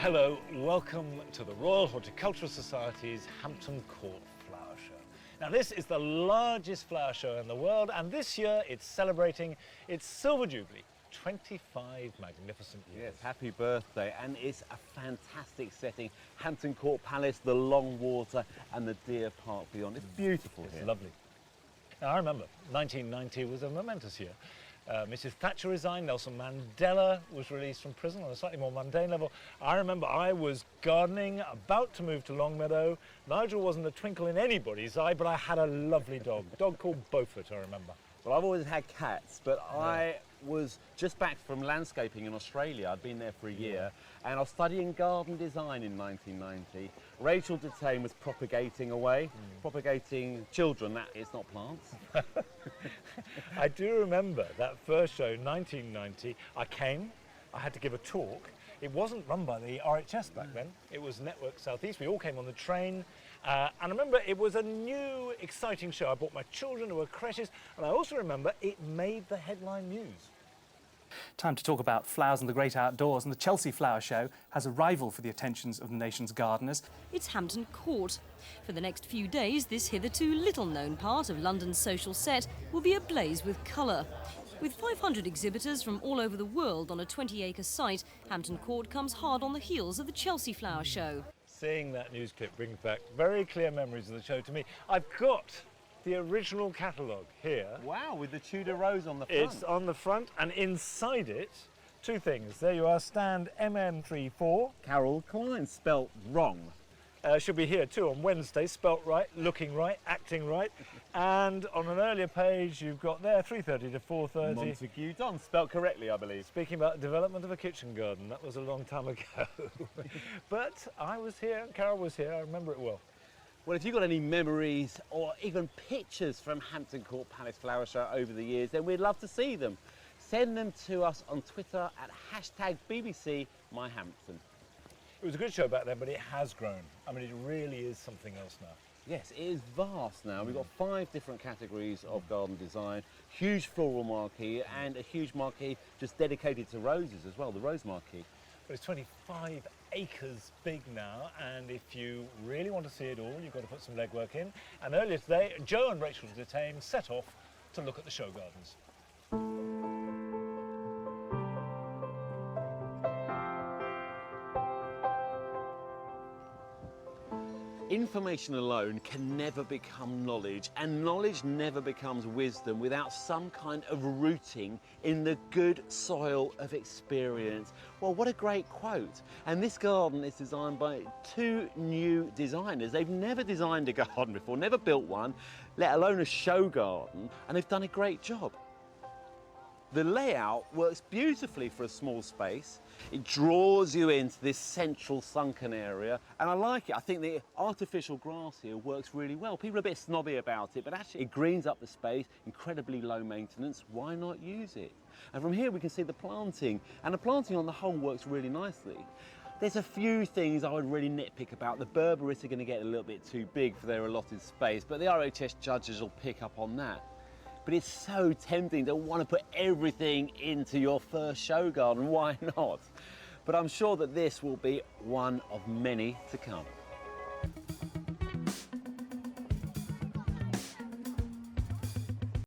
Hello, welcome to the Royal Horticultural Society's Hampton Court Flower Show. Now this is the largest flower show in the world, and this year it's celebrating its Silver Jubilee. 25 magnificent years. Yes, happy birthday, and it's a fantastic setting. Hampton Court Palace, the Long Water and the Deer Park beyond. It's beautiful It's here. lovely. Now, I remember 1990 was a momentous year. Mrs. Thatcher resigned, Nelson Mandela was released from prison on a slightly more mundane level. I remember I was gardening, about to move to Longmeadow. Nigel wasn't a twinkle in anybody's eye, but I had a lovely dog called Beaufort, I remember. Well, I've always had cats, but I was just back from landscaping in Australia. I'd been there for a year, and I was studying garden design in 1990. Rachel Detain was propagating away, propagating children, that is not plants. I do remember that first show, 1990. I had to give a talk. It wasn't run by the RHS back then, it was Network Southeast. We all came on the train, and I remember it was a new, exciting show. I brought my children to creches, and I also remember it made the headline news. Time to talk about flowers and the great outdoors, and the Chelsea Flower Show has a rival for the attentions of the nation's gardeners. It's Hampton Court. For the next few days, this hitherto little-known part of London's social set will be ablaze with colour. With 500 exhibitors from all over the world on a 20-acre site, Hampton Court comes hard on the heels of the Chelsea Flower Show. Seeing that news clip brings back very clear memories of the show to me. I've got the original catalogue here. Wow, with the Tudor rose on the front. It's on the front, and inside it, two things. There you are, stand MM34. Carol Klein, spelt wrong. Should be here too on Wednesday, spelt right, looking right, acting right. And on an earlier page, you've got there 3:30 to 4:30. Montague Don, spelt correctly, I believe. Speaking about development of a kitchen garden, that was a long time ago. But I was here, and Carol was here, I remember it well. Well, if you've got any memories or even pictures from Hampton Court Palace Flower Show over the years, then we'd love to see them. Send them to us on Twitter at #BBCMyHampton. It was a good show back then, but it has grown. I mean, it really is something else now. Yes, it is vast now. We've got 5 different categories of garden design, huge floral marquee and a huge marquee just dedicated to roses as well, the rose marquee. But it's 25 acres big now, and if you really want to see it all, you've got to put some legwork in. And earlier today, Joe and Rachel Detain set off to look at the show gardens. Information alone can never become knowledge, and knowledge never becomes wisdom without some kind of rooting in the good soil of experience. Well, what a great quote. And this garden is designed by 2 new designers. They've never designed a garden before, never built one, let alone a show garden, and they've done a great job. The layout works beautifully for a small space. It draws you into this central sunken area, and I like it. I think the artificial grass here works really well. People are a bit snobby about it, but actually it greens up the space, incredibly low maintenance. Why not use it? And from here we can see the planting, and the planting on the whole works really nicely. There's a few things I would really nitpick about. The berberis are going to get a little bit too big for their allotted space, but the RHS judges will pick up on that. But it's so tempting to want to put everything into your first show garden. Why not? But I'm sure that this will be one of many to come.